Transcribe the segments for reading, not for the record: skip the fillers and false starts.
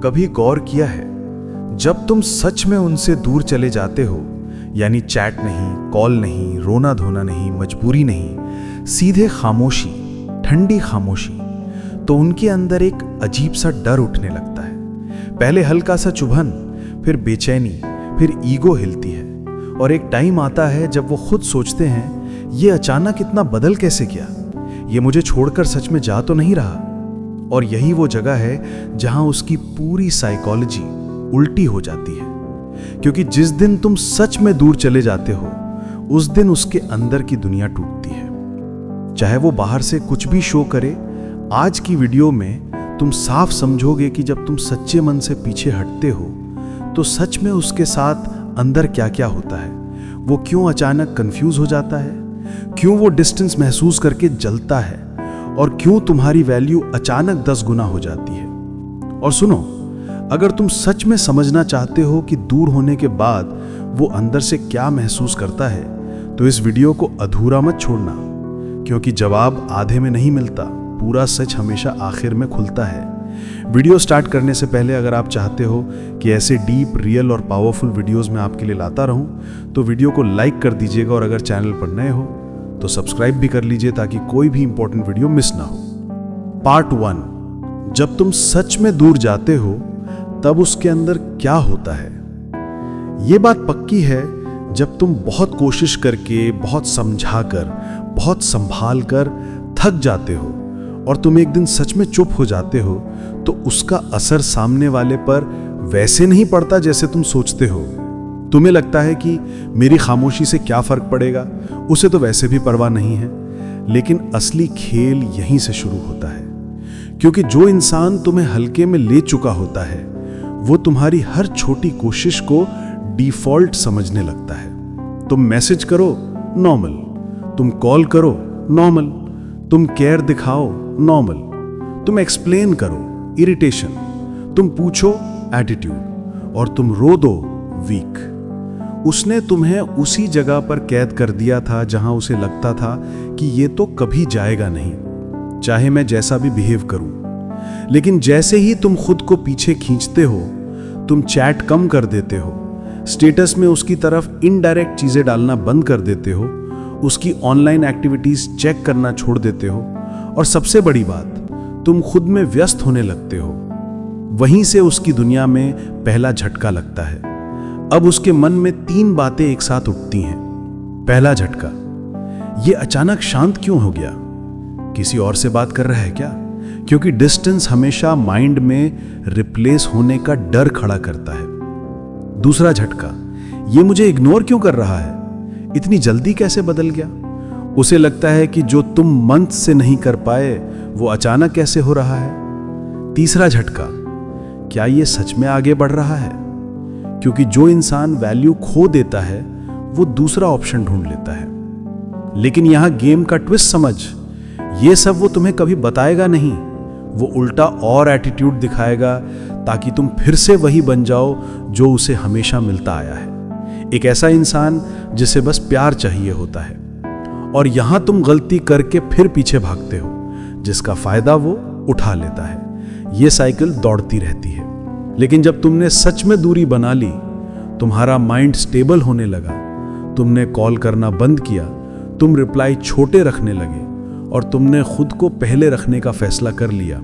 कभी गौर किया है, जब तुम सच में उनसे दूर चले जाते हो, यानी चैट नहीं, कॉल नहीं, रोना धोना नहीं, मजबूरी नहीं, सीधे खामोशी, ठंडी खामोशी, तो उनके अंदर एक अजीब सा डर उठने लगता है। पहले हल्का सा चुभन, फिर बेचैनी, फिर ईगो हिलती है, और एक टाइम आता है जब वो खुद सोचते हैं, ये अचानक इतना बदल कैसे गया, ये मुझे छोड़कर सच में जा तो नहीं रहा। और यही वो जगह है जहां उसकी पूरी साइकोलॉजी उल्टी हो जाती है, क्योंकि जिस दिन तुम सच में दूर चले जाते हो, उस दिन उसके अंदर की दुनिया टूटती है। चाहे वो बाहर से कुछ भी शो करे, आज की वीडियो में तुम साफ समझोगे कि जब तुम सच्चे मन से पीछे हटते हो तो सच में उसके साथ अंदर क्या क्या होता है, वो क्यों अचानक कंफ्यूज हो जाता है, क्यों वो डिस्टेंस महसूस करके जलता है, और क्यों तुम्हारी वैल्यू अचानक 10 गुना हो जाती है। और सुनो, अगर तुम सच में समझना चाहते हो कि दूर होने के बाद वो अंदर से क्या महसूस करता है, तो इस वीडियो को अधूरा मत छोड़ना, क्योंकि जवाब आधे में नहीं मिलता, पूरा सच हमेशा आखिर में खुलता है। वीडियो स्टार्ट करने से पहले अगर आप चाहते हो कि ऐसे डीप, रियल और पावरफुल वीडियोस मैं आपके लिए लाता रहूं, तो वीडियो को लाइक कर दीजिएगा, और अगर चैनल पर नए हो तो सब्सक्राइब भी कर लीजिए ताकि कोई भी इंपॉर्टेंट वीडियो मिस ना हो। पार्ट 1, जब तुम सच में दूर जाते हो तब उसके अंदर क्या होता है। ये बात पक्की है, जब तुम बहुत कोशिश करके, बहुत समझाकर, बहुत संभाल कर थक जाते हो और तुम एक दिन सच में चुप हो जाते हो, तो उसका असर सामने वाले पर वैसे नहीं पड़ता जैसे तुम सोचते हो। तुम्हें लगता है कि मेरी खामोशी से क्या फर्क पड़ेगा, उसे तो वैसे भी परवाह नहीं है। लेकिन असली खेल यहीं से शुरू होता है, क्योंकि जो इंसान तुम्हें हल्के में ले चुका होता है, वो तुम्हारी हर छोटी कोशिश को डिफॉल्ट समझने लगता है। तुम मैसेज करो, नॉर्मल, तुम कॉल करो, नॉर्मल, तुम केयर दिखाओ, नॉर्मल, तुम एक्सप्लेन करो, इरिटेशन, तुम पूछो, एटीट्यूड, और तुम रो दो, वीक। उसने तुम्हें उसी जगह पर कैद कर दिया था जहां उसे लगता था कि ये तो कभी जाएगा नहीं, चाहे मैं जैसा भी बिहेव करूं। लेकिन जैसे ही तुम खुद को पीछे खींचते हो, तुम चैट कम कर देते हो, स्टेटस में उसकी तरफ इनडायरेक्ट चीजें डालना बंद कर देते हो, उसकी ऑनलाइन एक्टिविटीज चेक करना छोड़ देते हो, और सबसे बड़ी बात, तुम खुद में व्यस्त होने लगते हो। वहीं से उसकी दुनिया में पहला झटका लगता है। अब उसके मन में 3 बातें एक साथ उठती हैं। पहला झटका, ये अचानक शांत क्यों हो गया? किसी और से बात कर रहा है क्या? क्योंकि डिस्टेंस हमेशा माइंड में रिप्लेस होने का डर खड़ा करता है। दूसरा झटका, ये मुझे इग्नोर क्यों कर रहा है? इतनी जल्दी कैसे बदल गया? उसे लगता है कि जो तुम मंथ से नहीं कर पाए, वो अचानक कैसे हो रहा है। तीसरा झटका, क्या ये सच में आगे बढ़ रहा है? क्योंकि जो इंसान वैल्यू खो देता है, वो दूसरा ऑप्शन ढूंढ लेता है। लेकिन यहां गेम का ट्विस्ट समझ, ये सब वो तुम्हें कभी बताएगा नहीं, वो उल्टा और एटीट्यूड दिखाएगा ताकि तुम फिर से वही बन जाओ जो उसे हमेशा मिलता आया है। एक ऐसा इंसान जिसे बस प्यार चाहिए होता है, और यहां तुम गलती करके फिर पीछे भागते हो, जिसका फायदा वो उठा लेता है। ये साइकिल दौड़ती रहती है। लेकिन जब तुमने सच में दूरी बना ली, तुम्हारा माइंड स्टेबल होने लगा, तुमने कॉल करना बंद किया, तुम रिप्लाई छोटे रखने लगे, और तुमने खुद को पहले रखने का फैसला कर लिया।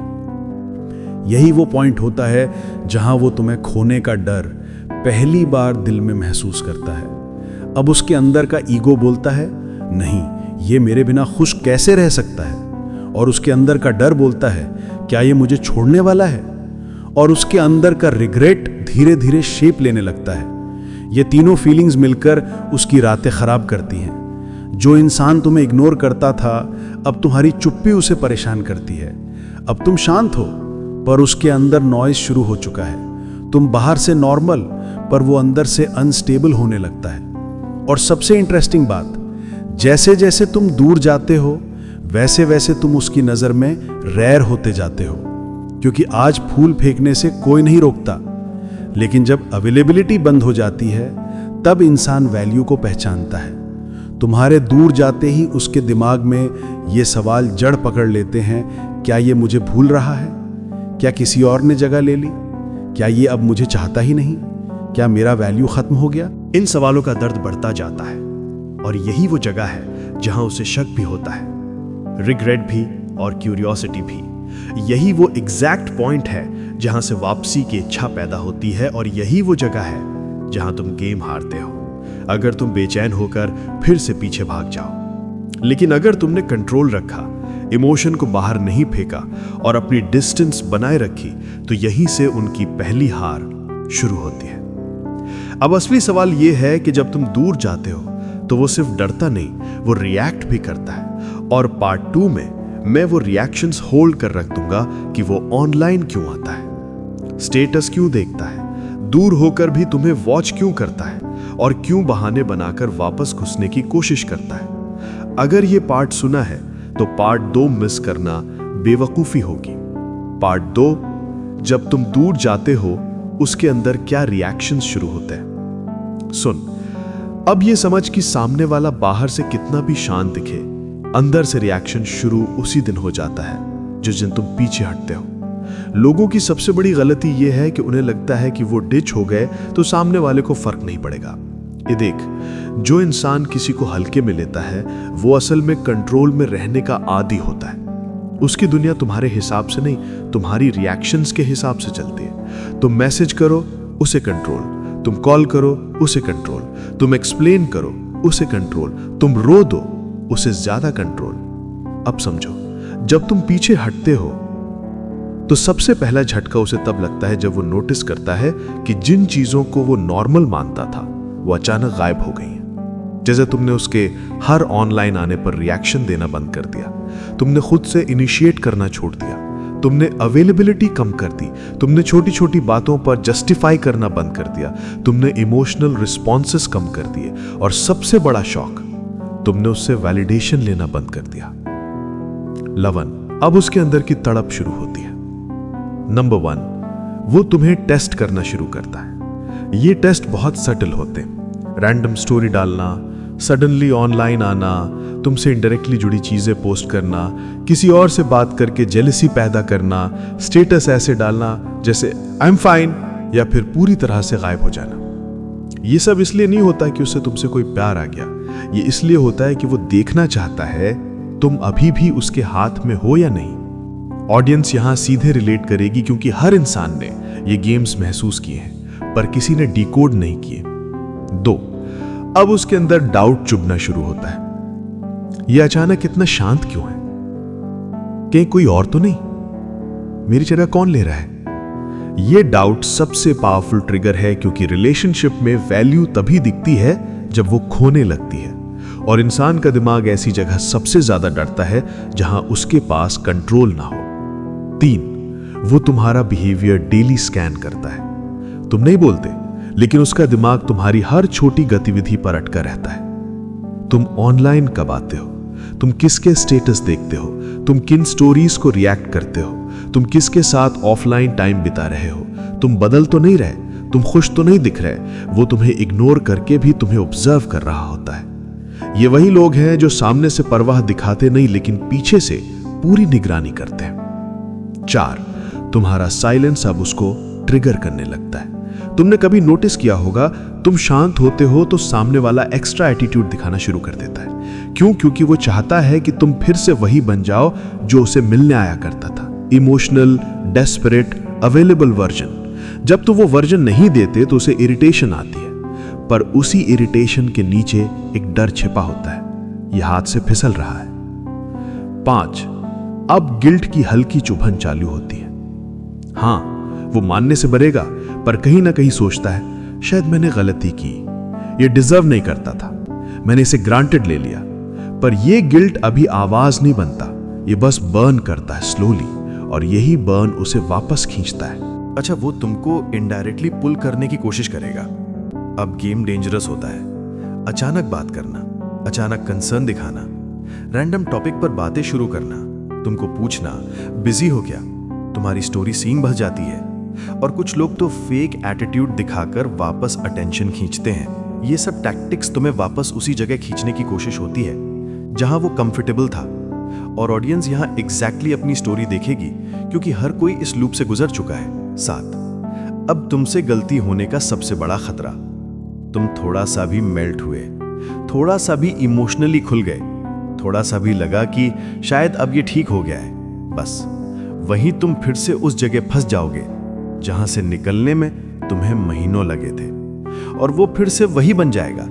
यही वो पॉइंट होता है जहां वो तुम्हें खोने का डर पहली बार दिल में महसूस करता है। अब उसके अंदर का ईगो बोलता है, नहीं, ये मेरे बिना खुश कैसे रह सकता है, और उसके अंदर का डर बोलता है, क्या ये मुझे छोड़ने वाला है, और उसके अंदर का रिग्रेट धीरे धीरे शेप लेने लगता है। ये तीनों फीलिंग्स मिलकर उसकी रातें खराब करती हैं। जो इंसान तुम्हें इग्नोर करता था, अब तुम्हारी चुप्पी उसे परेशान करती है। अब तुम शांत हो, पर उसके अंदर नॉइज शुरू हो चुका है। तुम बाहर से नॉर्मल, पर वो अंदर से अनस्टेबल होने लगता है। और सबसे इंटरेस्टिंग बात, जैसे जैसे तुम दूर जाते हो, वैसे वैसे तुम उसकी नजर में रेयर होते जाते हो। क्योंकि आज फूल फेंकने से कोई नहीं रोकता, लेकिन जब अवेलेबिलिटी बंद हो जाती है, तब इंसान वैल्यू को पहचानता है। तुम्हारे दूर जाते ही उसके दिमाग में ये सवाल जड़ पकड़ लेते हैं, क्या ये मुझे भूल रहा है? क्या किसी और ने जगह ले ली? क्या ये अब मुझे चाहता ही नहीं? क्या मेरा वैल्यू खत्म हो गया? इन सवालों का दर्द बढ़ता जाता है और यही वो जगह है जहां उसे शक भी होता है, रिग्रेट भी और क्यूरियोसिटी भी। यही वो एग्जैक्ट पॉइंट है जहां से वापसी की इच्छा पैदा होती है और यही वो जगह है जहां तुम गेम हारते हो अगर तुम बेचैन होकर फिर से पीछे भाग जाओ। लेकिन अगर तुमने कंट्रोल रखा, इमोशन को बाहर नहीं फेंका और अपनी डिस्टेंस बनाए रखी, तो यहीं से उनकी पहली हार शुरू होती है। अब असली सवाल यह है कि जब तुम दूर जाते हो तो वो सिर्फ डरता नहीं, वो रिएक्ट भी करता है। और पार्ट 2 में मैं वो रिएक्शंस होल्ड कर रख दूंगा कि वो ऑनलाइन क्यों आता है, स्टेटस क्यों देखता है, दूर होकर भी तुम्हें वॉच क्यों करता है और क्यों बहाने बनाकर वापस घुसने की कोशिश करता है। अगर ये पार्ट सुना है तो पार्ट 2 मिस करना बेवकूफी होगी। पार्ट 2, जब तुम दूर जाते हो उसके अंदर क्या रिएक्शंस शुरू होते हैं। सुन, अब ये समझ कि सामने वाला बाहर से कितना भी शांत दिखे, अंदर से रिएक्शन शुरू उसी दिन हो जाता है जिस दिन तुम पीछे हटते हो। लोगों की सबसे बड़ी गलती यह है कि उन्हें लगता है कि वो डिच हो गए तो सामने वाले को फर्क नहीं पड़ेगा। ये देख, जो इंसान किसी को हल्के में लेता है वो असल में कंट्रोल में रहने का आदी होता है। उसकी दुनिया तुम्हारे हिसाब से नहीं, तुम्हारी रिएक्शंस के हिसाब से चलती है। तुम मैसेज करो, उसे कंट्रोल, तुम कॉल करो, उसे कंट्रोल, तुम एक्सप्लेन करो, उसे कंट्रोल, तुम रो दो, उसे ज्यादा कंट्रोल। अब समझो, जब तुम पीछे हटते हो तो सबसे पहला झटका उसे तब लगता है जब वो नोटिस करता है कि जिन चीजों को वो नॉर्मल मानता था वो अचानक गायब हो गई हैं। जैसे तुमने उसके हर ऑनलाइन आने पर रिएक्शन देना बंद कर दिया, तुमने खुद से इनिशिएट करना छोड़ दिया, तुमने अवेलेबिलिटी कम कर दी, तुमने छोटी छोटी बातों पर जस्टिफाई करना बंद कर दिया, तुमने इमोशनल रिस्पॉन्सेस कम कर दिए और सबसे बड़ा शॉक, तुमने उससे वैलिडेशन लेना बंद कर दिया। लवन, अब उसके अंदर की तड़प शुरू होती है। नंबर 1, वो तुम्हें टेस्ट करना शुरू करता है। ये टेस्ट बहुत सटल होते हैं। रैंडम स्टोरी डालना, सडनली ऑनलाइन आना, तुमसे इनडायरेक्टली जुड़ी चीजें पोस्ट करना, किसी और से बात करके जेलसी पैदा करना, स्टेटस ऐसे डालना जैसे आई एम फाइन, या फिर पूरी तरह से गायब हो जाना। ये सब इसलिए नहीं होता कि उससे तुमसे कोई प्यार आ गया, ये इसलिए होता है कि वो देखना चाहता है तुम अभी भी उसके हाथ में हो या नहीं। ऑडियंस यहां सीधे रिलेट करेगी क्योंकि हर इंसान ने ये गेम्स महसूस किए हैं पर किसी ने डिकोड नहीं किए। 2, अब उसके अंदर डाउट चुभना शुरू होता है। ये अचानक इतना शांत क्यों है? कहीं कोई और तो नहीं? मेरी जगह कौन ले रहा है? ये डाउट सबसे पावरफुल ट्रिगर है क्योंकि रिलेशनशिप में वैल्यू तभी दिखती है जब वो खोने लगती है और इंसान का दिमाग ऐसी जगह सबसे ज्यादा डरता है जहां उसके पास कंट्रोल ना हो। 3, वो तुम्हारा बिहेवियर डेली स्कैन करता है। तुम नहीं बोलते लेकिन उसका दिमाग तुम्हारी हर छोटी गतिविधि पर अटका रहता है। तुम ऑनलाइन कब आते हो, तुम किसके स्टेटस देखते हो, तुम किन स्टोरीज को रिएक्ट करते हो, तुम किसके साथ ऑफलाइन टाइम बिता रहे हो, तुम बदल तो नहीं रहे, तुम खुश तो नहीं दिख रहे। वो तुम्हें इग्नोर करके भी तुम्हें ऑब्जर्व कर रहा होता है। ये वही लोग हैं जो सामने से परवाह दिखाते नहीं लेकिन पीछे से पूरी निगरानी करते हैं। 4, तुम्हारा साइलेंस अब उसको ट्रिगर करने लगता है। तुमने कभी नोटिस किया होगा, तुम शांत होते हो तो सामने वाला एक्स्ट्रा एटीट्यूड दिखाना शुरू कर देता है। क्यों? क्योंकि वो चाहता है कि तुम फिर से वही बन जाओ जो उसे मिलने आया करता था, इमोशनल, डेस्परेट, अवेलेबल वर्जन। जब तुम वो वर्जन नहीं देते तो उसे इरिटेशन आती है, पर उसी इरिटेशन के नीचे एक डर छिपा होता है, ये हाथ से फिसल रहा है। 5, अब गिल्ट की हल्की चुभन चालू होती है। हां, वो मानने से बरेगा पर कहीं ना कहीं सोचता है शायद मैंने गलती की, ये डिजर्व नहीं करता था, मैंने इसे ग्रांटेड ले लिया। पर ये गिल्ट अभी आवाज नहीं बनता, ये बस बर्न करता है स्लोली, और यही बर्न उसे वापस खींचता है। अच्छा, वो तुमको इनडायरेक्टली पुल करने की कोशिश करेगा। अब गेम डेंजरस होता है। अचानक बात करना, अचानक कंसर्न दिखाना, रैंडम टॉपिक पर बातें शुरू करना, तुमको पूछना बिजी हो क्या, तुम्हारी स्टोरी सीन भर जाती है। और कुछ लोग तो फेक एटीट्यूड दिखाकर वापस अटेंशन खींचते हैं। ये सब टैक्टिक्स तुम्हें वापस उसी जगह खींचने की कोशिश होती है जहां वो कंफर्टेबल था। और ऑडियंस यहां एग्जैक्टली अपनी स्टोरी देखेगी क्योंकि हर कोई इस लूप से गुजर चुका है। 7, अब तुमसे गलती होने का सबसे बड़ा खतरा। तुम थोड़ा सा भी मेल्ट हुए, थोड़ा सा भी इमोशनली खुल गए, थोड़ा सा भी लगा कि शायद अब ये ठीक हो गया है, बस वहीं तुम फिर से उस जगह फंस जाओगे जहां से निकलने में तुम्हें महीनों लगे थे। और वो फिर से वही बन जाएगा,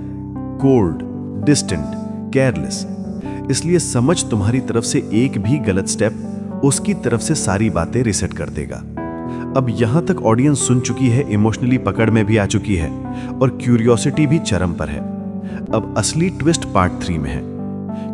कोल्ड, डिस्टेंट, केयरलेस। इसलिए समझ तुम्हारी तरफ से एक भी गलत स्टेप उसकी तरफ से सारी बातें रिसेट कर देगा। अब यहां तक ऑडियंस सुन चुकी है, इमोशनली पकड़ में भी आ चुकी है और क्यूरियोसिटी भी चरम पर है। अब असली ट्विस्ट पार्ट 3 में है,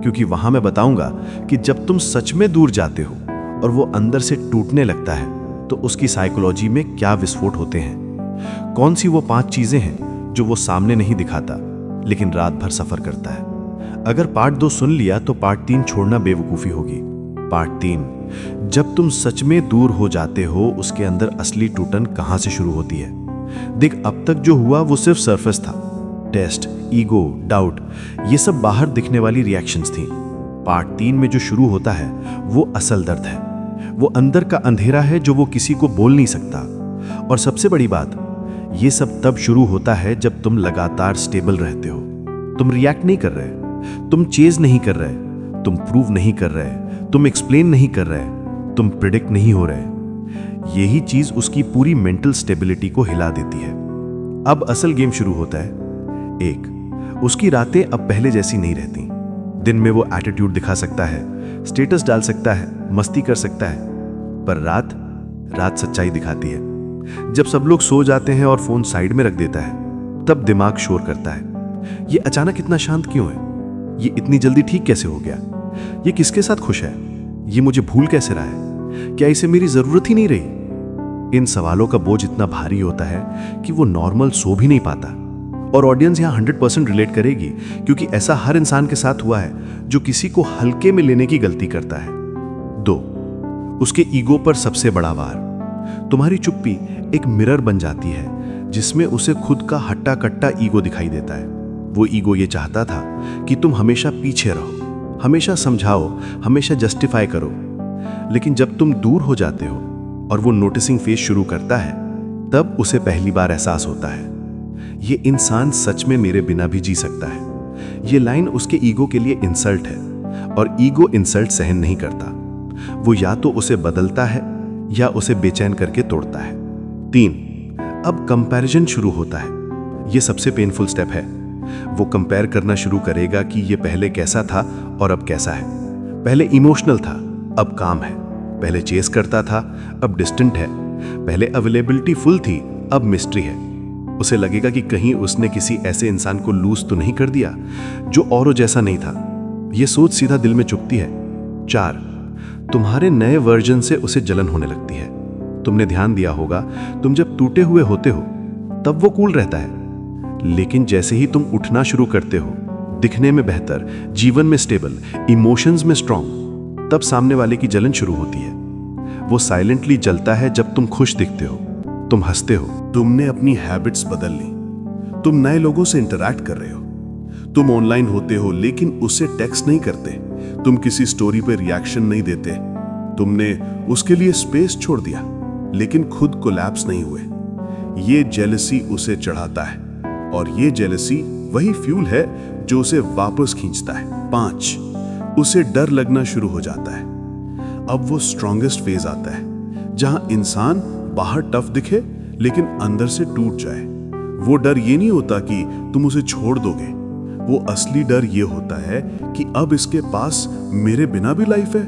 क्योंकि वहां मैं बताऊंगा कि जब तुम सच में दूर जाते हो और वो अंदर से टूटने लगता है तो उसकी साइकोलॉजी में क्या विस्फोट होते हैं। कौन सी वो 5 चीजें हैं जो वो सामने नहीं दिखाता लेकिन रात भर सफर करता है। अगर पार्ट 2 सुन लिया तो पार्ट 3 छोड़ना बेवकूफी होगी। पार्ट 3, जब तुम सच में दूर हो जाते हो, उसके अंदर असली टूटन कहां से शुरू होती है। देख, अब तक जो हुआ वो सिर्फ सरफेस था। टेस्ट, ईगो, डाउट, ये सब बाहर दिखने वाली रिएक्शंस थी। पार्ट 3 में जो शुरू होता है वो असल दर्द है, वो अंदर का अंधेरा है जो वो किसी को बोल नहीं सकता। और सबसे बड़ी बात, ये सब तब शुरू होता है जब तुम लगातार स्टेबल रहते हो। तुम रिएक्ट नहीं कर रहे, तुम चेज नहीं कर रहे, तुम प्रूव नहीं कर रहे, तुम एक्सप्लेन नहीं कर रहे, तुम प्रिडिक्ट नहीं हो रहे। यही चीज उसकी पूरी मेंटल स्टेबिलिटी को हिला देती है। अब असल गेम शुरू होता है। 1, उसकी रातें अब पहले जैसी नहीं रहती। दिन में वो एटीट्यूड दिखा सकता है, स्टेटस डाल सकता है, मस्ती कर सकता है, पर रात सच्चाई दिखाती है। जब सब लोग सो जाते हैं और फोन साइड में रख देता है, तब दिमाग शोर करता है। ये अचानक इतना शांत क्यों है? ये इतनी जल्दी ठीक कैसे हो गया? ये किसके साथ खुश है? ये मुझे भूल कैसे रहा है? क्या इसे मेरी जरूरत ही नहीं रही? इन सवालों का बोझ इतना भारी होता है कि वो नॉर्मल सो भी नहीं पाता। और ऑडियंस यहां 100% रिलेट करेगी, क्योंकि ऐसा हर इंसान के साथ हुआ है जो किसी को हल्के में लेने की गलती करता है। 2, उसके ईगो पर सबसे बड़ा वार। तुम्हारी चुप्पी एक मिरर बन जाती है जिसमें उसे खुद का हट्टा कट्टा ईगो दिखाई देता है। वो ईगो ये चाहता था कि तुम हमेशा पीछे रहो, हमेशा समझाओ, हमेशा जस्टिफाई करो। लेकिन जब तुम दूर हो जाते हो और वो नोटिसिंग फेज शुरू करता है, तब उसे पहली बार एहसास होता है, ये इंसान सच में मेरे बिना भी जी सकता है। ये लाइन उसके ईगो के लिए इंसल्ट है, और ईगो इंसल्ट सहन नहीं करता। वो या तो उसे बदलता है या उसे बेचैन करके तोड़ता है। 3, अब कंपैरिजन शुरू होता है। ये सबसे पेनफुल स्टेप है। वो कंपेयर करना शुरू करेगा कि ये पहले कैसा था और अब कैसा है। पहले इमोशनल था, अब काम है। पहले चेस करता था, अब डिस्टेंट है। पहले अवेलेबिलिटी फुल थी, अब मिस्ट्री है। उसे लगेगा कि कहीं उसने किसी ऐसे इंसान को लूज तो नहीं कर दिया जो औरों जैसा नहीं था। ये सोच सीधा दिल में चुभती है। 4, तुम्हारे नए वर्जन से उसे जलन होने लगती है। तुमने ध्यान दिया होगा, तुम जब टूटे हुए होते हो तब वो कूल रहता है, लेकिन जैसे ही तुम उठना शुरू करते हो, दिखने में बेहतर, जीवन में स्टेबल, इमोशंस में स्ट्रांग, तब सामने वाले की जलन शुरू होती है। वो साइलेंटली जलता है जब तुम खुश दिखते हो, तुम हंसते हो, तुमने अपनी हैबिट्स बदल ली, तुम नए लोगों से इंटरैक्ट कर रहे हो, तुम ऑनलाइन होते हो लेकिन उससे टेक्स्ट नहीं करते, तुम किसी स्टोरी पे रिएक्शन नहीं देते, तुमने उसके लिए स्पेस छोड़ दिया लेकिन खुद कोलैप्स नहीं हुए। ये जेलसी उसे चढ़ाता है, और ये जेलसी वही फ्यूल है जो उसे वापस खींचता है। 5, उसे डर लगना शुरू हो जाता है। अब वो स्ट्रॉन्गेस्ट फेज आता है जहां इंसान बाहर टफ दिखे लेकिन अंदर से टूट जाए। वो डर ये नहीं होता कि तुम उसे छोड़ दोगे, वो असली डर ये होता है कि अब इसके पास मेरे बिना भी लाइफ है।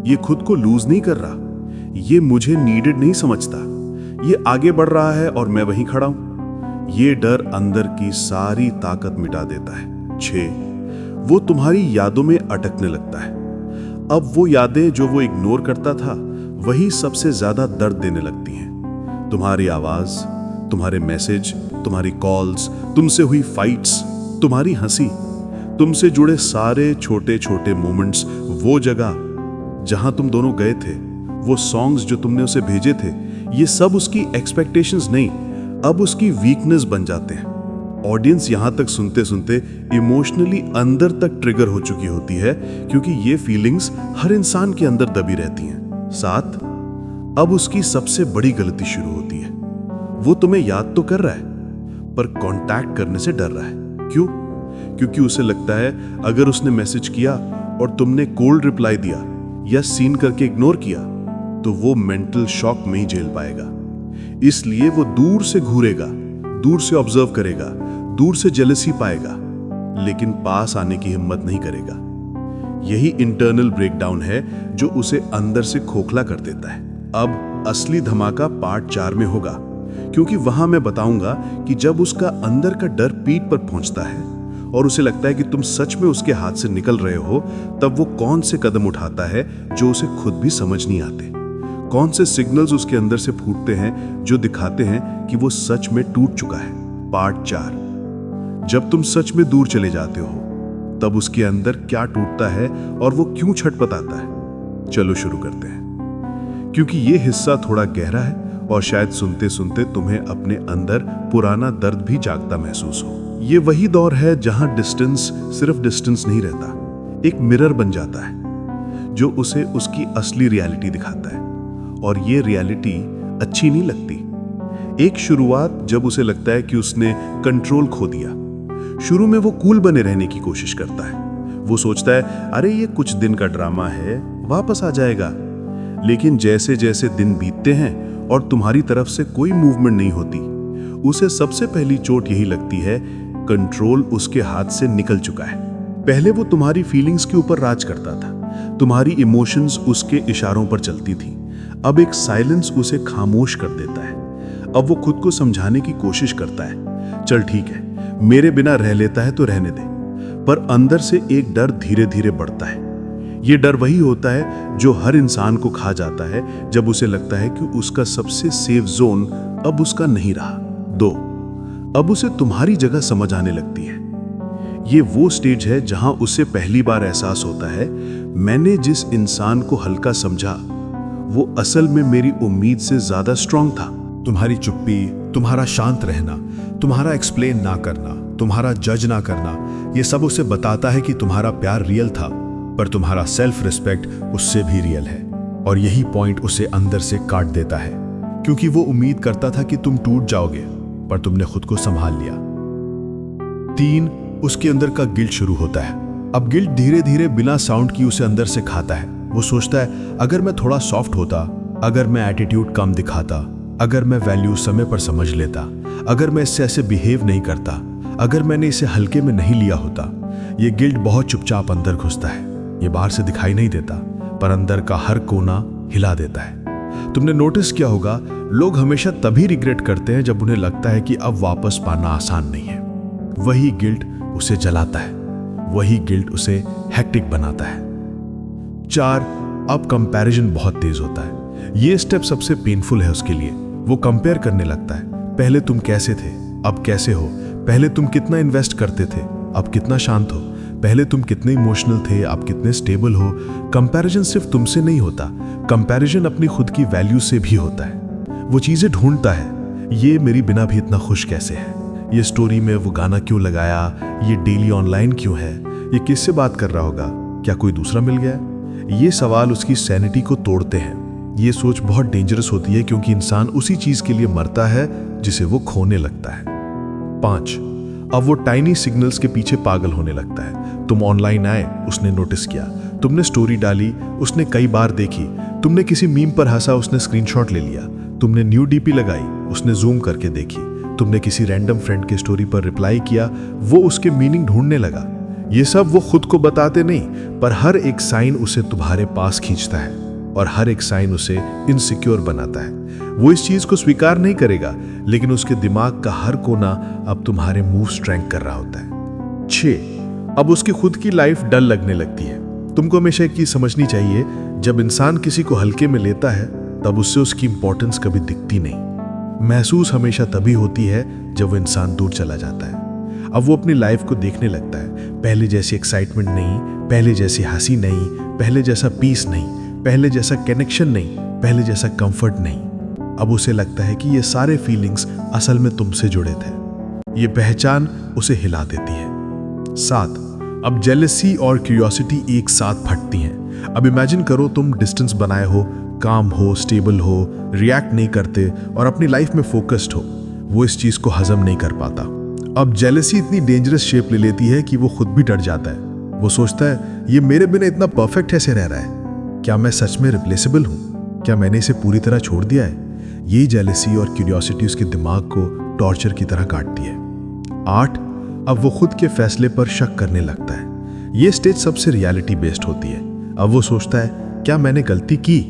ये खुद को लूज नहीं कर रहा, ये मुझे नीडेड नहीं समझता, ये आगे बढ़ रहा है और मैं वहीं खड़ा हूं। ये डर अंदर की सारी ताकत मिटा देता है। 6, वो तुम्हारी यादों में अटकने लगता है। अब वो यादें जो वो इग्नोर करता था, वही सबसे ज्यादा दर्द देने लगती हैं। तुम्हारी आवाज, तुम्हारे मैसेज, तुम्हारी कॉल्स, तुमसे हुई फाइट्स, तुम्हारी हंसी, तुमसे जुड़े सारे छोटे छोटे मोमेंट्स, वो जगह जहां तुम दोनों गए थे, वो सॉन्ग्स जो तुमने उसे भेजे थे, ये सब उसकी एक्सपेक्टेशंस नहीं, अब उसकी वीकनेस बन जाते हैं। ऑडियंस यहां तक सुनते सुनते इमोशनली अंदर तक ट्रिगर हो चुकी होती है, क्योंकि ये फीलिंग्स हर इंसान के अंदर दबी रहती हैं। 7, अब उसकी सबसे बड़ी गलती शुरू होती है। वो तुम्हें याद तो कर रहा है पर कांटेक्ट करने से डर रहा है। क्यों? क्योंकि उसे लगता है अगर उसने मैसेज किया और तुमने कोल्ड रिप्लाई दिया या सीन करके इग्नोर किया तो वो मेंटल शॉक नहीं झेल पाएगा। इसलिए वो दूर से घूरेगा, दूर से ऑब्जर्व करेगा, दूर से जेलसी पाएगा, लेकिन पास आने की हिम्मत नहीं करेगा। यही इंटरनल ब्रेकडाउन है जो उसे अंदर से खोखला कर देता है। अब असली धमाका पार्ट 4 में होगा, क्योंकि वहां मैं बताऊंगा कि जब उसका अंदर का डर पीठ पर पहुंचता है और उसे लगता है कि तुम सच में उसके हाथ से निकल रहे हो, तब वो कौन से कदम उठाता है जो उसे खुद भी समझ नहीं आते। कौन से सिग्नल्स उसके अंदर से फूटते हैं जो दिखाते हैं कि वो सच में टूट चुका है। पार्ट 4। जब तुम सच में दूर चले जाते हो तब उसके अंदर क्या टूटता है और वो क्यों छटपटाता है। चलो शुरू करते हैं, क्योंकि ये हिस्सा थोड़ा गहरा है और शायद सुनते सुनते तुम्हें अपने अंदर पुराना दर्द भी जागता महसूस हो। ये वही दौर है जहां डिस्टेंस सिर्फ डिस्टेंस नहीं रहता, एक मिरर बन जाता है जो उसे उसकी असली रियलिटी दिखाता है। और ये रियलिटी अच्छी नहीं लगती। एक शुरुआत जब उसे लगता है कि उसने कंट्रोल खो दिया। शुरू में वो कूल बने रहने की कोशिश करता है। वो सोचता है अरे ये कुछ दिन का ड्रामा है, वापस आ जाएगा। लेकिन जैसे जैसे दिन बीतते हैं और तुम्हारी तरफ से कोई मूवमेंट नहीं होती, उसे सबसे पहली चोट यही लगती है, कंट्रोल उसके हाथ से निकल चुका है। पहले वो तुम्हारी फीलिंग्स के ऊपर राज करता था, तुम्हारी इमोशंस उसके इशारों पर चलती थी। अब एक साइलेंस उसे खामोश कर देता है। अब वो खुद को समझाने की कोशिश करता है, चल ठीक है, मेरे बिना रह लेता है तो रहने दे। पर अंदर से एक डर धीरे धीरे बढ़ता है। ये डर वही होता है जो हर इंसान को खा जाता है जब उसे लगता है कि उसका सबसे सेफ जोन अब उसका नहीं रहा। 2, अब उसे तुम्हारी जगह समझ आने लगती है। ये वो स्टेज है जहां उसे पहली बार एहसास होता है, मैंने जिस इंसान को हल्का समझा वो असल में मेरी उम्मीद से ज्यादा स्ट्रांग था। तुम्हारी चुप्पी, तुम्हारा शांत रहना, तुम्हारा एक्सप्लेन ना करना, तुम्हारा जज ना करना, ये सब उसे बताता है कि तुम्हारा प्यार रियल था, पर तुम्हारा सेल्फ रिस्पेक्ट उससे भी रियल है। और यही पॉइंट उसे अंदर से काट देता है, क्योंकि वो उम्मीद करता था कि तुम टूट जाओगे, पर तुमने खुद को संभाल लिया। 3, उसके अंदर का गिल्ट शुरू होता है। अब गिल्ट धीरे धीरे बिना साउंड की उसे अंदर से खाता है। वो सोचता है अगर मैं थोड़ा सॉफ्ट होता, अगर मैं एटीट्यूड कम दिखाता, अगर मैं वैल्यू समय पर समझ लेता, अगर मैं इससे ऐसे बिहेव नहीं करता, अगर मैंने इसे हल्के में नहीं लिया होता। ये गिल्ट बहुत चुपचाप अंदर घुसता है। ये बाहर से दिखाई नहीं देता, पर अंदर का हर कोना हिला देता है। तुमने नोटिस किया होगा, लोग हमेशा तभी रिग्रेट करते हैं जब उन्हें लगता है कि अब वापस पाना आसान नहीं है। वही गिल्ट उसे जलाता है, वही गिल्ट उसे हेक्टिक बनाता है। 4, अब कंपैरिजन बहुत तेज होता है। ये स्टेप सबसे पेनफुल है उसके लिए। वो कंपेयर करने लगता है, पहले तुम कैसे थे, अब कैसे हो। पहले तुम कितना इन्वेस्ट करते थे, अब कितना शांत हो। पहले तुम कितने इमोशनल थे, अब कितने स्टेबल हो। कंपैरिजन सिर्फ तुमसे नहीं होता, कंपैरिजन अपनी खुद की वैल्यू से भी होता है। वो चीजें ढूंढता है, ये मेरी बिना भी इतना खुश कैसे है, ये स्टोरी में वो गाना क्यों लगाया, ये डेली ऑनलाइन क्यों है, ये किससे बात कर रहा होगा, क्या कोई दूसरा मिल गया। ये सवाल उसकी सैनिटी को तोड़ते हैं। ये सोच बहुत डेंजरस होती है, क्योंकि इंसान उसी चीज के लिए मरता है जिसे वो खोने लगता है। 5, अब वो टाइनी सिग्नल्स के पीछे पागल होने लगता है। तुम ऑनलाइन आए, उसने नोटिस किया। तुमने स्टोरी डाली, उसने कई बार देखी। तुमने किसी मीम पर हंसा, उसने स्क्रीनशॉट ले लिया। तुमने न्यू डीपी लगाई, उसने जूम करके देखी। तुमने किसी रैंडम फ्रेंड के स्टोरी पर रिप्लाई किया, वो उसके मीनिंग ढूंढने लगा। ये सब वो खुद को बताते नहीं, पर हर एक साइन उसे तुम्हारे पास खींचता है और हर एक साइन उसे इनसिक्योर बनाता है। वो इस चीज को स्वीकार नहीं करेगा, लेकिन उसके दिमाग का हर कोना अब तुम्हारे मूव्स ट्रैक कर रहा होता है। 6, अब उसकी खुद की लाइफ डल लगने लगती है। तुमको हमेशा एक चीज समझनी चाहिए, जब इंसान किसी को हल्के में लेता है तब उससे उसकी इंपॉर्टेंस कभी दिखती नहीं। महसूस हमेशा तभी होती है जब वो इंसान दूर चला जाता है। अब वो अपनी लाइफ को देखने लगता है, पहले जैसी एक्साइटमेंट नहीं, पहले जैसी हंसी नहीं, पहले जैसा पीस नहीं, पहले जैसा कनेक्शन नहीं, पहले जैसा कंफर्ट नहीं। अब उसे लगता है कि ये सारे फीलिंग्स असल में तुमसे जुड़े थे। ये पहचान उसे हिला देती है। 7, अब जेलसी और क्यूरियोसिटी एक साथ फटती हैं। अब इमेजिन करो तुम डिस्टेंस बनाए हो, काम हो, स्टेबल हो, रिएक्ट नहीं करते और अपनी लाइफ में फोकस्ड हो। वो इस चीज को हजम नहीं कर पाता। अब जेलसी इतनी डेंजरस शेप ले लेती है कि वो खुद भी डर जाता है। वो सोचता है ये मेरे बिना इतना परफेक्ट कैसे रह रहा है, क्या मैं सच में रिप्लेसेबल हूँ, क्या मैंने इसे पूरी तरह छोड़ दिया है। ये जेलसी और क्यूरियोसिटी उसके दिमाग को टॉर्चर की तरह काटती है। 8, अब वो खुद के फैसले पर शक करने लगता है। ये स्टेज सबसे रियलिटी बेस्ड होती है। अब वो सोचता है क्या मैंने गलती की,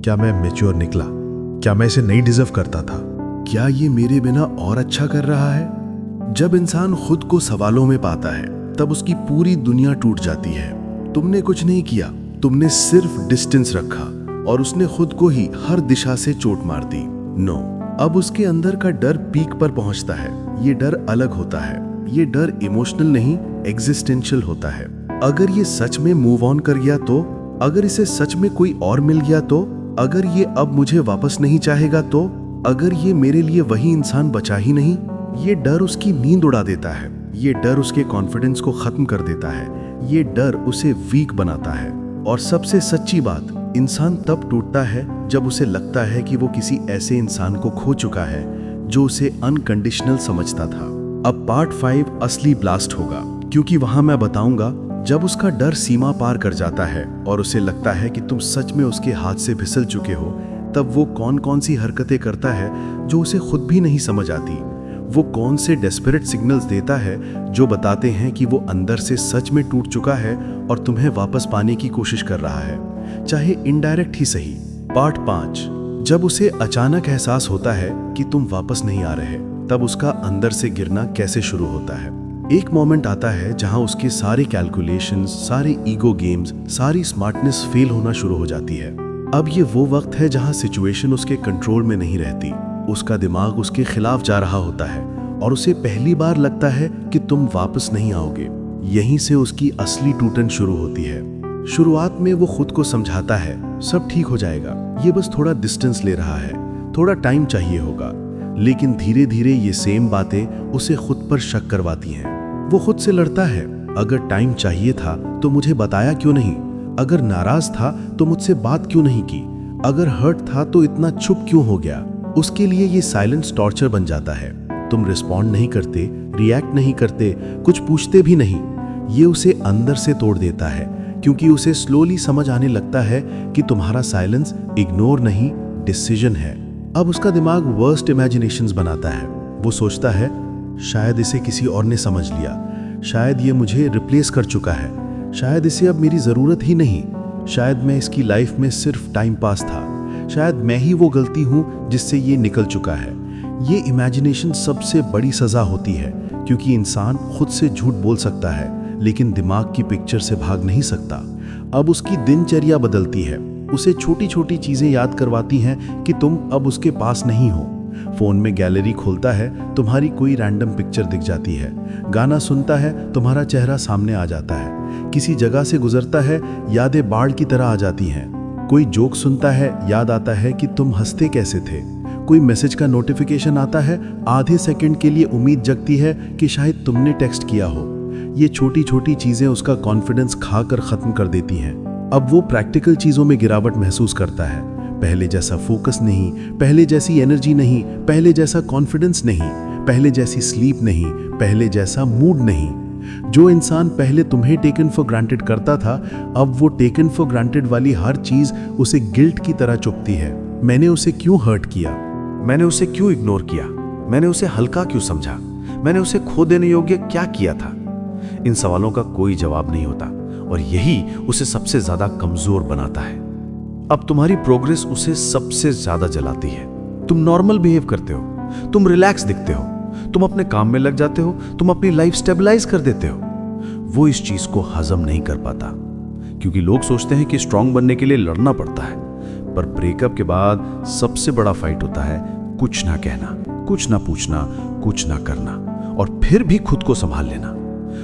क्या मैं मैच्योर निकला, क्या मैं इसे नहीं डिजर्व करता था, क्या ये मेरे बिना और अच्छा कर रहा है। जब इंसान खुद को सवालों में पाता है तब उसकी पूरी दुनिया टूट जाती है। तुमने कुछ नहीं किया, तुमने सिर्फ डिस्टेंस रखा और उसने खुद को ही हर दिशा से चोट मार दी। नो, अब उसके अंदर का डर पीक पर पहुंचता है। ये डर अलग होता है। ये डर इमोशनल नहीं, एग्जिस्टेंशियल होता है। अगर ये सच में मूव ऑन कर गया तो, अगर इसे सच में कोई और मिल गया तो, अगर ये अब मुझे वापस नहीं चाहेगा तो, अगर ये मेरे लिए वही इंसान बचा ही नहीं। ये डर उसकी नींद उड़ा देता है। ये डर उसके कॉन्फिडेंस को खत्म कर देता है। ये डर उसे वीक बनाता है। और सबसे सच्ची बात, इंसान तब टूटता है जब उसे लगता है कि वो किसी ऐसे इंसान को खो चुका है जो उसे अनकंडीशनल समझता था। अब पार्ट 5 असली ब्लास्ट होगा, क्योंकि वहां मैं बताऊंगा जब उसका डर सीमा पार कर जाता है और उसे लगता है कि तुम सच में उसके हाथ से फिसल चुके हो, तब वो कौन कौन सी हरकतें करता है जो उसे खुद भी नहीं समझ आती। वो कौन से डेस्परेट सिग्नल्स देता है जो बताते हैं कि वो अंदर से सच में टूट चुका है और तुम्हें वापस पाने की कोशिश कर रहा है, चाहे इनडायरेक्ट ही सही। पार्ट 5, जब उसे अचानक एहसास होता है कि तुम वापस नहीं आ रहे, तब उसका अंदर से गिरना कैसे शुरू होता है। एक मोमेंट आता है जहां उसके सारे कैलकुलेशंस, सारे ईगो गेम्स, सारी स्मार्टनेस फेल होना शुरू हो जाती है। अब ये वो वक्त है जहां सिचुएशन उसके कंट्रोल में नहीं रहती। उसका दिमाग उसके खिलाफ जा रहा होता है और उसे पहली बार लगता है कि तुम वापस नहीं आओगे। यहीं से उसकी असली टूटन शुरू होती है। शुरुआत में वो खुद को समझाता है सब ठीक हो जाएगा, ये बस थोड़ा डिस्टेंस ले रहा है, थोड़ा टाइम चाहिए होगा। लेकिन धीरे धीरे ये सेम बातें उसे खुद पर शक करवाती हैं। वो खुद से लड़ता है, अगर टाइम चाहिए था तो मुझे बताया क्यों नहीं, अगर नाराज था तो मुझसे बात क्यों नहीं की, अगर हर्ट था तो इतना चुप क्यों हो गया। उसके लिए ये साइलेंस टॉर्चर बन जाता है। तुम रिस्पॉन्ड नहीं करते, रिएक्ट नहीं करते, कुछ पूछते भी नहीं। ये उसे अंदर से तोड़ देता है, क्योंकि उसे स्लोली समझ आने लगता है कि तुम्हारा साइलेंस इग्नोर नहीं, डिसीजन है। अब उसका दिमाग वर्स्ट इमेजिनेशंस बनाता है। वो सोचता है शायद इसे किसी और ने समझ लिया, शायद ये मुझे रिप्लेस कर चुका है, शायद इसे अब मेरी ज़रूरत ही नहीं, शायद मैं इसकी लाइफ में सिर्फ टाइम पास था, शायद मैं ही वो गलती हूँ जिससे ये निकल चुका है। ये इमेजिनेशन सबसे बड़ी सज़ा होती है, क्योंकि इंसान खुद से झूठ बोल सकता है लेकिन दिमाग की पिक्चर से भाग नहीं सकता। अब उसकी दिनचर्या बदलती है। उसे छोटी छोटी चीज़ें याद करवाती हैं कि तुम अब उसके पास नहीं हो। फ़ोन में गैलरी खोलता है, तुम्हारी कोई रैंडम पिक्चर दिख जाती है। गाना सुनता है, तुम्हारा चेहरा सामने आ जाता है। किसी जगह से गुजरता है, यादें बाढ़ की तरह आ जाती हैं। कोई जोक सुनता है, याद आता है कि तुम हंसते कैसे थे। कोई मैसेज का नोटिफिकेशन आता है, आधे सेकंड के लिए उम्मीद जगती है कि शायद तुमने टेक्स्ट किया हो। ये छोटी छोटी चीज़ें उसका कॉन्फिडेंस खाकर ख़त्म कर देती हैं। अब वो प्रैक्टिकल चीज़ों में गिरावट महसूस करता है। पहले जैसा फोकस नहीं, पहले जैसी एनर्जी नहीं, पहले जैसा कॉन्फिडेंस नहीं, पहले जैसी स्लीप नहीं, पहले जैसा मूड नहीं। जो इंसान पहले तुम्हें टेकन फॉर ग्रांटेड करता था, अब वो टेकन फॉर ग्रांटेड वाली हर चीज़ उसे गिल्ट की तरह चुभती है। मैंने उसे क्यों हर्ट किया, मैंने उसे क्यों इग्नोर किया, मैंने उसे हल्का क्यों समझा, मैंने उसे खो देने योग्य क्या किया था। इन सवालों का कोई जवाब नहीं होता और यही उसे सबसे ज्यादा कमजोर बनाता है। अब तुम्हारी प्रोग्रेस उसे सबसे ज्यादा जलाती है। तुम नॉर्मल बिहेव करते हो, तुम रिलैक्स दिखते हो, तुम अपने काम में लग जाते हो, तुम अपनी लाइफ स्टेबलाइज कर देते हो। वो इस चीज को हजम नहीं कर पाता, क्योंकि लोग सोचते हैं कि स्ट्रांग बनने के लिए लड़ना पड़ता है। पर ब्रेकअप के बाद सबसे बड़ा फाइट होता है कुछ ना कहना, कुछ ना पूछना, कुछ ना करना, और फिर भी खुद को संभाल लेना।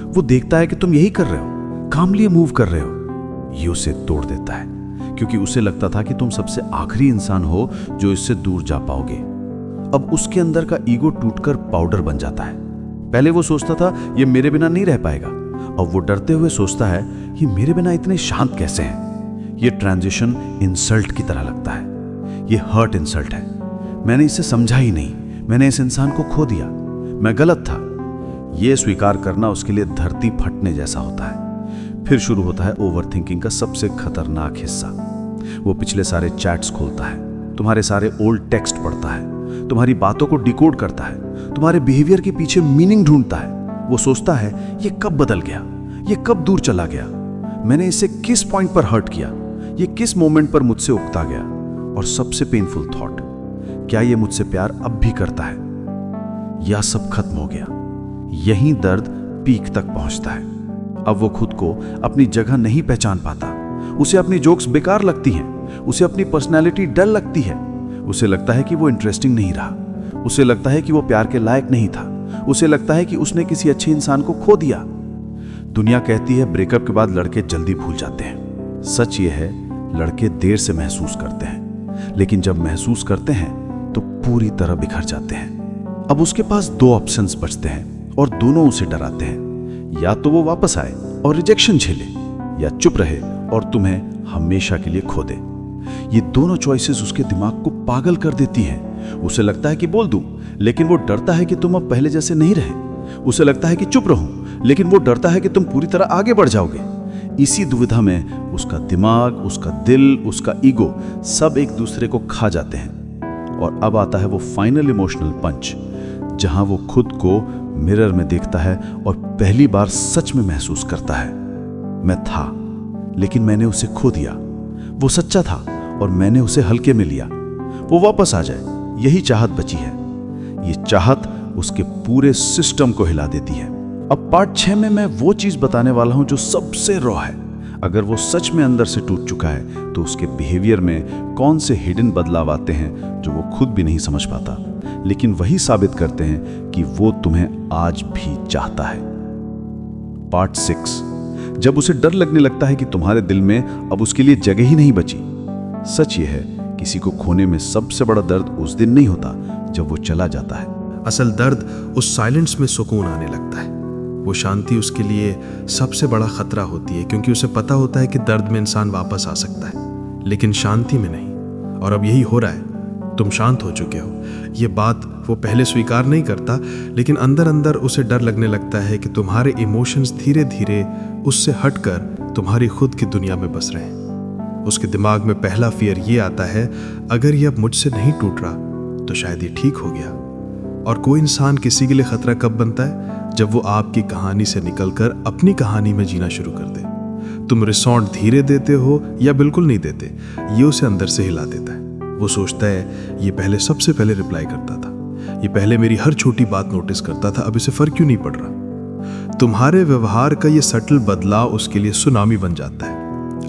वो देखता है कि तुम यही कर रहे हो, कामली मूव कर रहे हो। ये उसे तोड़ देता है, क्योंकि उसे लगता था कि तुम सबसे आखिरी इंसान हो जो इससे दूर जा पाओगे। अब उसके अंदर का ईगो टूटकर पाउडर बन जाता है। पहले वो सोचता था ये मेरे बिना नहीं रह पाएगा, अब वो डरते हुए सोचता है ये मेरे बिना इतने शांत कैसे हैं। ये ट्रांजिशन इंसल्ट की तरह लगता है। ये हर्ट इंसल्ट है। मैंने इसे समझा ही नहीं, मैंने इस इंसान को खो दिया, मैं गलत था। ये स्वीकार करना उसके लिए धरती फटने जैसा होता है। फिर शुरू होता है ओवरथिंकिंग का सबसे खतरनाक हिस्सा। वो पिछले सारे चैट्स खोलता है, तुम्हारे सारे ओल्ड टेक्स्ट पढ़ता है, तुम्हारी बातों को डिकोड करता है, तुम्हारे बिहेवियर के पीछे मीनिंग ढूंढता है। वो सोचता है ये कब बदल गया, ये कब दूर चला गया, मैंने इसे किस पॉइंट पर हर्ट किया, ये किस मोमेंट पर मुझसे उकता गया। और सबसे पेनफुल थॉट, क्या ये मुझसे प्यार अब भी करता है या सब खत्म हो गया। यहीं दर्द पीक तक पहुंचता है। अब वो खुद को अपनी जगह नहीं पहचान पाता। उसे अपनी जोक्स बेकार लगती हैं, उसे अपनी पर्सनैलिटी डल लगती है, उसे लगता है कि वो इंटरेस्टिंग नहीं रहा, उसे लगता है कि वो प्यार के लायक नहीं था, उसे लगता है कि उसने किसी अच्छे इंसान को खो दिया। दुनिया कहती है ब्रेकअप के बाद लड़के जल्दी भूल जाते हैं। सच ये है, लड़के देर से महसूस करते हैं, लेकिन जब महसूस करते हैं तो पूरी तरह बिखर जाते हैं। अब उसके पास दो ऑप्शंस बचते हैं और दोनों उसे डराते हैं। या तो वो वापस आए और रिजेक्शन झेले, या चुप रहे और तुम्हें हमेशा के लिए खो दे। ये दोनों चॉइसेस उसके दिमाग को पागल कर देती हैं। उसे लगता है कि बोल दूं, लेकिन वो डरता है कि तुम अब पहले जैसे नहीं रहे। उसे लगता है कि चुप रहूं, लेकिन वो डरता है कि तुम पूरी तरह आगे बढ़ जाओगे। इसी दुविधा में उसका दिमाग, उसका दिल, उसका ईगो सब एक दूसरे को खा जाते हैं। और अब आता है वो फाइनल इमोशनल पंच, जहां वो खुद को मिरर में देखता है और पहली बार सच में महसूस करता है, मैं था लेकिन मैंने उसे खो दिया। वो सच्चा था और मैंने उसे हल्के में लिया। वो वापस आ जाए, यही चाहत बची है। ये चाहत उसके पूरे सिस्टम को हिला देती है। अब पार्ट 6 में मैं वो चीज बताने वाला हूं जो सबसे रॉ है। अगर वो सच में अंदर से टूट चुका है तो उसके बिहेवियर में कौन से हिडन बदलाव आते हैं जो वो खुद भी नहीं समझ पाता, लेकिन वही साबित करते हैं कि वो तुम्हें आज भी चाहता है। पार्ट 6, जब उसे डर लगने लगता है कि तुम्हारे दिल में अब उसके लिए जगह ही नहीं बची। सच ये है, किसी को खोने में सबसे बड़ा दर्द उस दिन नहीं होता जब वो चला जाता है। असल दर्द उस साइलेंस में सुकून आने लगता है। वो शांति उसके लिए सबसे बड़ा खतरा होती है, क्योंकि उसे पता होता है कि दर्द में इंसान वापस आ सकता है, लेकिन शांति में नहीं। और अब यही हो रहा है, तुम शांत हो चुके हो। ये बात वो पहले स्वीकार नहीं करता, लेकिन अंदर अंदर उसे डर लगने लगता है कि तुम्हारे इमोशंस धीरे धीरे उससे हटकर तुम्हारी खुद की दुनिया में बस रहे हैं। उसके दिमाग में पहला फियर ये आता है, अगर ये अब मुझसे नहीं टूट रहा तो शायद ये ठीक हो गया। और कोई इंसान किसी के लिए खतरा कब बनता है? जब वो आपकी कहानी से निकलकर अपनी कहानी में जीना शुरू कर दे। तुम रिसॉर्ट धीरे देते हो या बिल्कुल नहीं देते, ये उसे अंदर से हिला देता है। वो सोचता है ये पहले सबसे पहले रिप्लाई करता था, ये पहले मेरी हर छोटी बात नोटिस करता था, अब इसे फर्क क्यों नहीं पड़ रहा। तुम्हारे व्यवहार का ये सटल बदलाव उसके लिए सुनामी बन जाता है।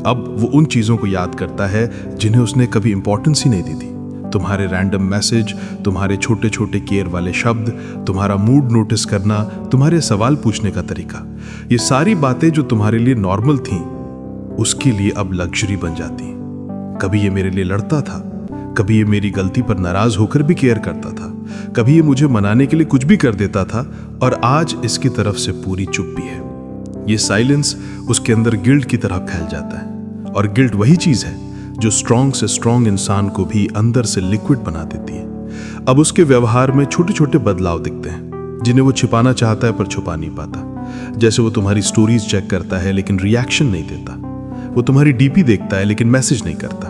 अब वो उन चीजों को याद करता है जिन्हें उसने कभी इंपॉर्टेंस ही नहीं दी थी। तुम्हारे रैंडम मैसेज, तुम्हारे छोटे छोटे केयर वाले शब्द, तुम्हारा मूड नोटिस करना, तुम्हारे सवाल पूछने का तरीका, ये सारी बातें जो तुम्हारे लिए नॉर्मल थीं, उसके लिए अब लग्जरी बन जाती। कभी ये मेरे लिए लड़ता था, कभी ये मेरी गलती पर नाराज होकर भी केयर करता था, कभी ये मुझे मनाने के लिए कुछ भी कर देता था, और आज इसकी तरफ से पूरी चुप्पी है। ये साइलेंस उसके अंदर गिल्ट की तरह फैल जाता है, और गिल्ट वही चीज है जो स्ट्रांग से स्ट्रांग इंसान को भी अंदर से लिक्विड बना देती है। अब उसके व्यवहार में छोटे छोटे बदलाव दिखते हैं जिन्हें वो छिपाना चाहता है पर छुपा नहीं पाता। जैसे वो तुम्हारी स्टोरीज चेक करता है लेकिन रिएक्शन नहीं देता, वो तुम्हारी डीपी देखता है लेकिन मैसेज नहीं करता,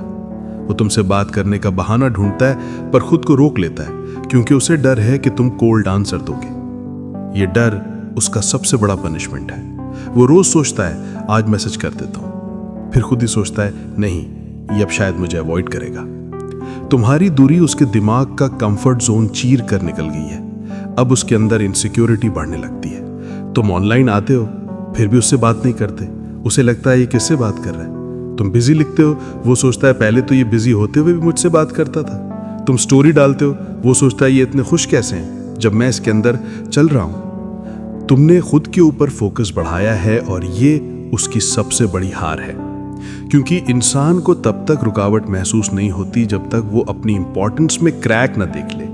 वो तुमसे बात करने का बहाना ढूंढता है पर खुद को रोक लेता है क्योंकि उसे डर है कि तुम कोल्ड आंसर दोगे। ये डर उसका सबसे बड़ा पनिशमेंट है। वो रोज सोचता है आज मैसेज कर देता हूं, फिर खुद ही सोचता है नहीं, ये अब शायद मुझे अवॉइड करेगा। तुम्हारी दूरी उसके दिमाग का कंफर्ट जोन चीर कर निकल गई है। अब उसके अंदर इनसिक्योरिटी बढ़ने लगती है। तुम ऑनलाइन आते हो फिर भी उससे बात नहीं करते, उसे लगता है ये किससे बात कर रहा है। तुम बिजी लिखते हो, वो सोचता है पहले तो ये बिजी होते हुए भी मुझसे बात करता था। तुम स्टोरी डालते हो, वो सोचता है ये इतने खुश कैसे हैं जब मैं इसके अंदर चल रहा हूं। तुमने खुद के ऊपर फोकस बढ़ाया है और ये उसकी सबसे बड़ी हार है, क्योंकि इंसान को तब तक रुकावट महसूस नहीं होती जब तक वो अपनी इंपॉर्टेंस में क्रैक न देख ले,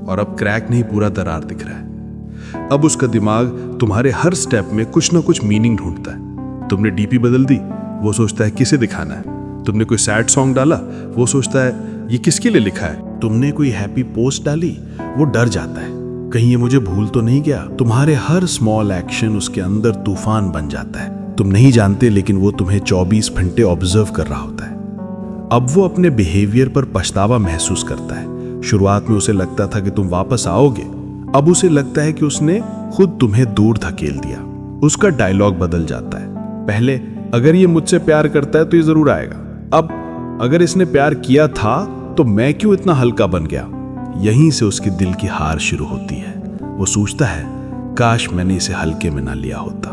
और अब क्रैक नहीं पूरा दरार दिख रहा है। अब उसका दिमाग तुम्हारे हर स्टेप में कुछ ना कुछ मीनिंग ढूंढता है। तुमने डीपी बदल दी, वो सोचता है किसे दिखाना है। तुमने कोई सैड सॉन्ग डाला, वो सोचता है ये किसके लिए लिखा है? तुमने कोई हैप्पी पोस्ट डाली, वो डर जाता है कहीं ये मुझे भूल तो नहीं गया। तुम्हारे हर स्मॉल एक्शन उसके अंदर तूफान बन जाता है। तुम नहीं जानते, लेकिन वो तुम्हें 24 घंटे ऑब्जर्व कर रहा होता है। अब वो अपने बिहेवियर पर पछतावा महसूस करता है। शुरुआत में उसे लगता था कि तुम वापस आओगे, अब उसे लगता है कि उसने खुद तुम्हें दूर धकेल दिया। उसका डायलॉग बदल जाता है। पहले, अगर ये मुझसे प्यार करता है तो ये जरूर आएगा। अब, अगर इसने प्यार किया था तो मैं क्यों इतना हल्का बन गया? यहीं से उसके दिल की हार शुरू होती है। वो सोचता है, काश मैंने इसे हल्के में ना लिया होता,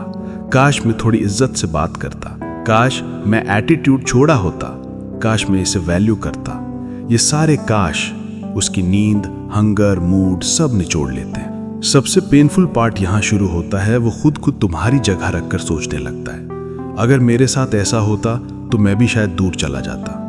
काश मैं थोड़ी इज्जत से बात करता, काश मैं एटीट्यूड छोड़ा होता, काश मैं इसे वैल्यू करता। ये सारे काश उसकी नींद, हंगर, मूड सब निचोड़ लेते हैं। सबसे पेनफुल पार्ट यहाँ शुरू होता है। वो खुद को तुम्हारी जगह रखकर सोचने लगता है, अगर मेरे साथ ऐसा होता तो मैं भी शायद दूर चला जाता।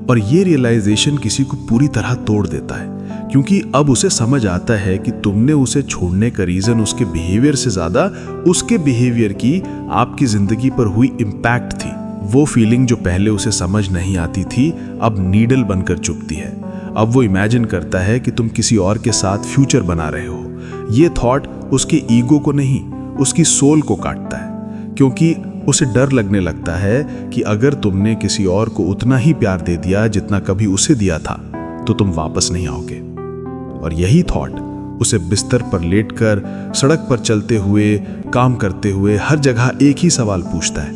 और ये रियलाइजेशन किसी को पूरी तरह तोड़ देता है, क्योंकि अब उसे समझ आता है कि तुमने उसे छोड़ने का रीजन उसके बिहेवियर से ज्यादा उसके बिहेवियर की आपकी जिंदगी पर हुई इम्पैक्ट थी। वो फीलिंग जो पहले उसे समझ नहीं आती थी, अब नीडल बनकर चुभती है। अब वो इमेजिन करता है कि तुम किसी और के साथ फ्यूचर बना रहे हो। ये थॉट उसके ईगो को नहीं, उसकी सोल को काटता है, क्योंकि उसे डर लगने लगता है कि अगर तुमने किसी और को उतना ही प्यार दे दिया जितना कभी उसे दिया था, तो तुम वापस नहीं आओगे। और यही थॉट उसे बिस्तर पर लेटकर, सड़क पर चलते हुए, काम करते हुए हर जगह एक ही सवाल पूछता है,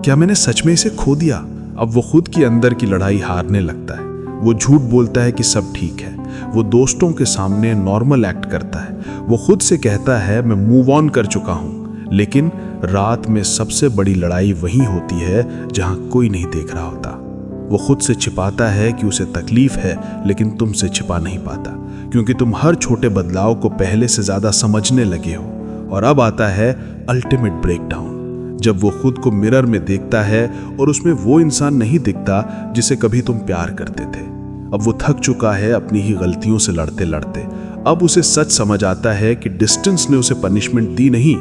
क्या मैंने सच में इसे खो दिया? अब वो खुद की अंदर की लड़ाई हारने लगता है। वो झूठ बोलता है कि सब ठीक है। वो दोस्तों के सामने नॉर्मल एक्ट करता है। वो खुद से कहता है, मैं मूव ऑन कर चुका हूं। लेकिन रात में सबसे बड़ी लड़ाई वहीं होती है जहां कोई नहीं देख रहा होता। वो खुद से छिपाता है कि उसे तकलीफ है, लेकिन तुमसे छिपा नहीं पाता, क्योंकि तुम हर छोटे बदलाव को पहले से ज्यादा समझने लगे हो। और अब आता है अल्टीमेट ब्रेकडाउन, जब वो खुद को मिरर में देखता है और उसमें वो इंसान नहीं दिखता जिसे कभी तुम प्यार करते थे। अब वो थक चुका है अपनी ही गलतियों से लड़ते लड़ते। अब उसे सच समझ आता है कि डिस्टेंस ने उसे पनिशमेंट दी नहीं,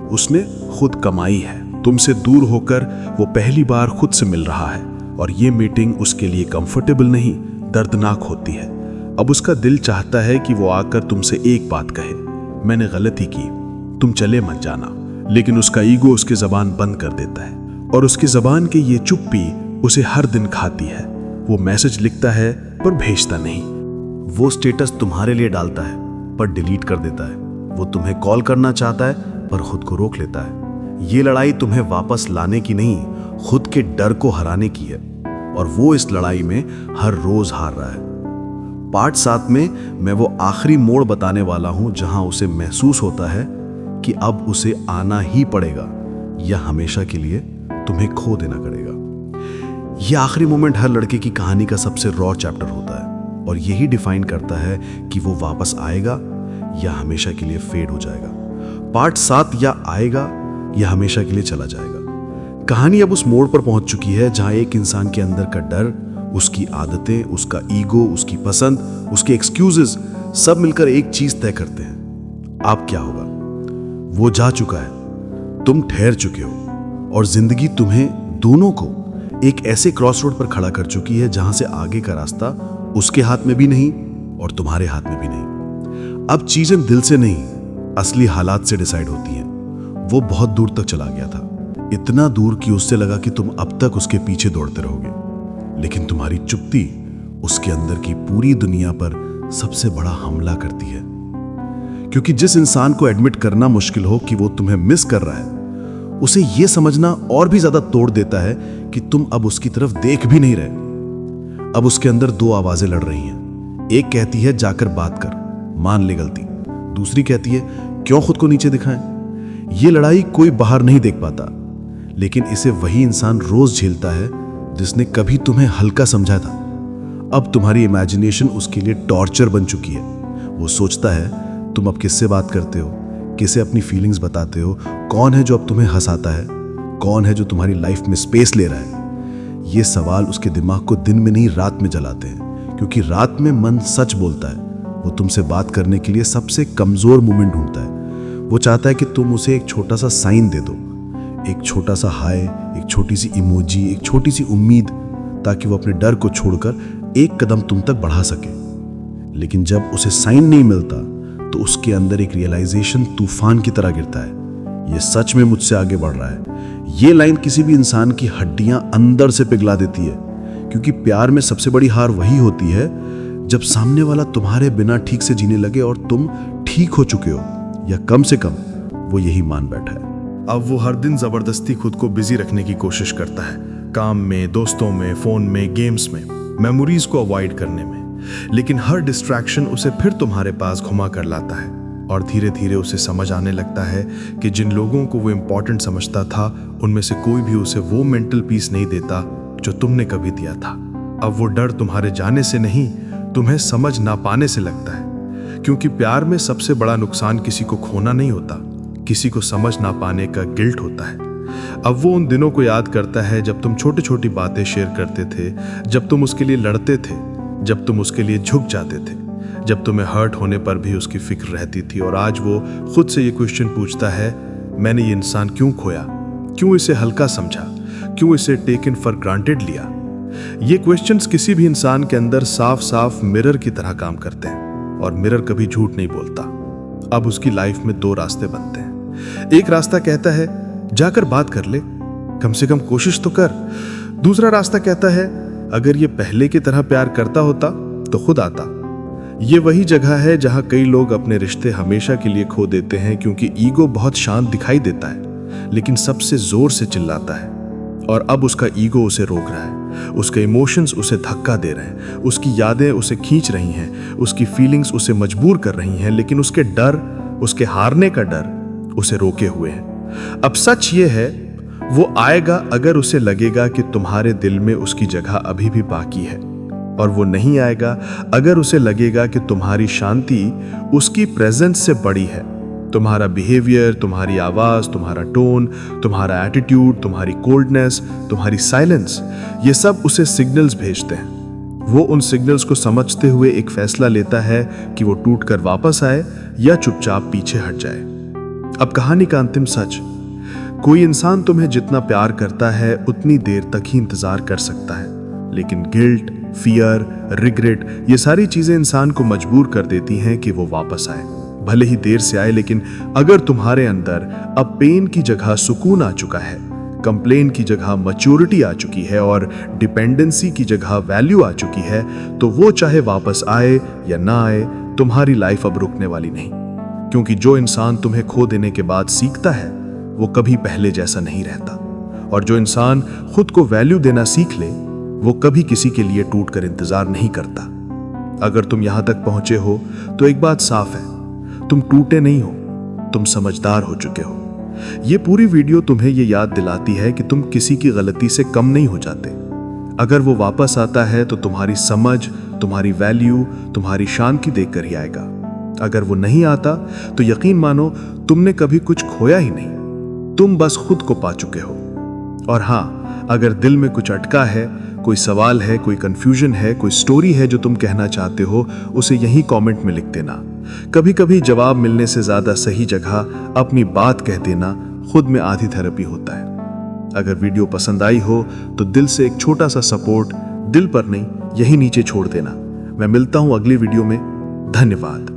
उसने खुद कमाई है। तुमसे दूर होकर वो पहली बार खुद से मिल रहा है, और ये मीटिंग उसके लिए कंफर्टेबल नहीं, दर्दनाक होती है। अब उसका दिल चाहता है कि वो आकर तुमसे एक बात कहे, मैंने गलती की, तुम चले मत जाना। लेकिन उसका ईगो उसकी जबान बंद कर देता है, और उसकी जबान की ये चुप्पी उसे हर दिन खाती है। वो मैसेज लिखता है पर भेजता नहीं। वो स्टेटस तुम्हारे लिए डालता है पर डिलीट कर देता है। वो तुम्हें कॉल करना चाहता है पर खुद को रोक लेता है। ये लड़ाई तुम्हें वापस लाने की नहीं, खुद के डर को हराने की है, और वो इस लड़ाई में हर रोज हार रहा है। पार्ट 7 में मैं वो आखिरी मोड़ बताने वाला हूं जहां उसे महसूस होता है कि अब उसे आना ही पड़ेगा, या हमेशा के लिए तुम्हें खो देना पड़ेगा। यह आखिरी मोमेंट हर लड़के की कहानी का सबसे रॉ चैप्टर होता है, और यही डिफाइन करता है कि वो वापस आएगा या हमेशा के लिए फेड हो जाएगा। पार्ट 7 या आएगा या हमेशा के लिए चला जाएगा। कहानी अब उस मोड़ पर पहुंच चुकी है जहां एक इंसान के अंदर का डर, उसकी आदतें, उसका ईगो, उसकी पसंद, उसके एक्सक्यूजेस सब मिलकर एक चीज तय करते हैं, अब क्या होगा। वो जा चुका है, तुम ठहर चुके हो, और जिंदगी तुम्हें दोनों को एक ऐसे क्रॉस रोड पर खड़ा कर चुकी है जहां से आगे का रास्ता उसके हाथ में भी नहीं और तुम्हारे हाथ में भी नहीं। अब चीजें दिल से नहीं, असली हालात से डिसाइड होती हैं। वो बहुत दूर तक चला गया था, इतना दूर कि उससे लगा कि तुम अब तक उसके पीछे दौड़ते रहोगे, लेकिन तुम्हारी चुप्पी उसके अंदर की पूरी दुनिया पर सबसे बड़ा हमला करती है। क्योंकि जिस इंसान को एडमिट करना मुश्किल हो कि वो तुम्हें मिस कर रहा है, उसे यह समझना और भी ज्यादा तोड़ देता है कि तुम अब उसकी तरफ देख भी नहीं रहे। अब उसके अंदर दो आवाजें लड़ रही हैं। एक कहती है जाकर बात कर, मान ले गलती। दूसरी कहती है क्यों खुद को नीचे दिखाएं। ये लड़ाई कोई बाहर नहीं देख पाता, लेकिन इसे वही इंसान रोज झेलता है जिसने कभी तुम्हें हल्का समझा था। अब तुम्हारी इमेजिनेशन उसके लिए टॉर्चर बन चुकी है। वो सोचता है तुम अब किससे बात करते हो, किसे अपनी फीलिंग्स बताते हो, कौन है जो अब तुम्हें हंसाता है, कौन है जो तुम्हारी लाइफ में स्पेस ले रहा है। ये सवाल उसके दिमाग को दिन में नहीं रात में जलाते हैं, क्योंकि रात में मन सच बोलता है। वो तुमसे बात करने के लिए सबसे कमजोर मोमेंट ढूंढता है। वो चाहता है कि तुम उसे एक छोटा सा साइन दे दो, एक छोटा सा हाय, एक छोटी सी इमोजी, एक छोटी सी उम्मीद, ताकि वो अपने डर को छोड़कर एक कदम तुम तक बढ़ा सके। लेकिन जब उसे साइन नहीं मिलता तो उसके अंदर एक रियलाइजेशन तूफान की तरह गिरता है, ये सच में मुझसे आगे बढ़ रहा है। ये लाइन किसी भी इंसान की हड्डियां अंदर से पिघला देती है, क्योंकि प्यार में सबसे बड़ी हार वही होती है जब सामने वाला तुम्हारे बिना ठीक से जीने लगे और तुम ठीक हो चुके हो, या कम से कम वो यही मान बैठा है। अब वो हर दिन जबरदस्ती खुद को बिजी रखने की कोशिश करता है, काम में, दोस्तों में, फोन में, गेम्स में, मेमोरीज को अवॉइड करने में। लेकिन हर डिस्ट्रैक्शन उसे फिर तुम्हारे पास घुमा कर लाता है, और धीरे धीरे उसे समझ आने लगता है कि जिन लोगों को वो इंपॉर्टेंट समझता था उनमें से कोई भी उसे वो मेंटल पीस नहीं देता जो तुमने कभी दिया था। अब वो डर तुम्हारे जाने से नहीं, तुम्हें समझ ना पाने से लगता है, क्योंकि प्यार में सबसे बड़ा नुकसान किसी को खोना नहीं होता, किसी को समझ ना पाने का गिल्ट होता है। अब वो उन दिनों को याद करता है जब तुम छोटी छोटी बातें शेयर करते थे, जब तुम उसके लिए लड़ते थे, जब तुम उसके लिए झुक जाते थे, जब तुम्हें हर्ट होने पर भी उसकी फिक्र रहती थी। और आज वो खुद से ये क्वेश्चन पूछता है, मैंने ये इंसान क्यों खोया, क्यों इसे हल्का समझा, क्यों इसे टेकन फॉर ग्रांटेड लिया। ये क्वेश्चंस किसी भी इंसान के अंदर साफ साफ मिरर की तरह काम करते हैं, और मिरर कभी झूठ नहीं बोलता। अब उसकी लाइफ में दो रास्ते बनते हैं। एक रास्ता कहता है जाकर बात कर ले, कम से कम कोशिश तो कर। दूसरा रास्ता कहता है अगर ये पहले की तरह प्यार करता होता तो खुद आता। ये वही जगह है जहां कई लोग अपने रिश्ते हमेशा के लिए खो देते हैं, क्योंकि ईगो बहुत शांत दिखाई देता है लेकिन सबसे जोर से चिल्लाता है। और अब उसका ईगो उसे रोक रहा है, उसके इमोशंस उसे धक्का दे रहे हैं, उसकी यादें उसे खींच रही हैं, उसकी फीलिंग्स उसे मजबूर कर रही हैं, लेकिन उसके डर, उसके हारने का डर उसे रोके हुए है। अब सच ये है, वो आएगा अगर उसे लगेगा कि तुम्हारे दिल में उसकी जगह अभी भी बाकी है, और वो नहीं आएगा अगर उसे लगेगा कि तुम्हारी शांति उसकी प्रेजेंस से बड़ी है। तुम्हारा बिहेवियर, तुम्हारी आवाज, तुम्हारा टोन, तुम्हारा एटीट्यूड, तुम्हारी कोल्डनेस, तुम्हारी साइलेंस, ये सब उसे सिग्नल्स भेजते हैं। वो उन सिग्नल्स को समझते हुए एक फैसला लेता है कि वो टूट कर वापस आए या चुपचाप पीछे हट जाए। अब कहानी का अंतिम सच, कोई इंसान तुम्हें जितना प्यार करता है उतनी देर तक ही इंतजार कर सकता है, लेकिन गिल्ट, फियर, रिग्रेट, ये सारी चीजें इंसान को मजबूर कर देती हैं कि वो वापस आए। भले ही देर से आए, लेकिन अगर तुम्हारे अंदर अब पेन की जगह सुकून आ चुका है, कंप्लेन की जगह मैच्योरिटी आ चुकी है और डिपेंडेंसी की जगह वैल्यू आ चुकी है, तो वो चाहे वापस आए या ना आए, तुम्हारी लाइफ अब रुकने वाली नहीं। क्योंकि जो इंसान तुम्हें खो देने के बाद सीखता है वो कभी पहले जैसा नहीं रहता, और जो इंसान खुद को वैल्यू देना सीख ले वो कभी किसी के लिए टूट कर इंतजार नहीं करता। अगर तुम यहां तक पहुंचे हो तो एक बात साफ है, तुम टूटे नहीं हो, तुम समझदार हो चुके हो। ये पूरी वीडियो तुम्हें ये याद दिलाती है कि तुम किसी की गलती से कम नहीं हो जाते। अगर वो वापस आता है तो तुम्हारी समझ, तुम्हारी वैल्यू, तुम्हारी शांति देखकर ही आएगा। अगर वो नहीं आता तो यकीन मानो तुमने कभी कुछ खोया ही नहीं, तुम बस खुद को पा चुके हो। और हाँ, अगर दिल में कुछ अटका है, कोई सवाल है, कोई कंफ्यूजन है, कोई स्टोरी है जो तुम कहना चाहते हो, उसे यहीं कमेंट में लिख देना। कभी कभी जवाब मिलने से ज्यादा सही जगह अपनी बात कह देना खुद में आधी थेरेपी होता है। अगर वीडियो पसंद आई हो तो दिल से एक छोटा सा सपोर्ट, दिल पर नहीं, यहीं नीचे छोड़ देना। मैं मिलता हूं अगली वीडियो में। धन्यवाद।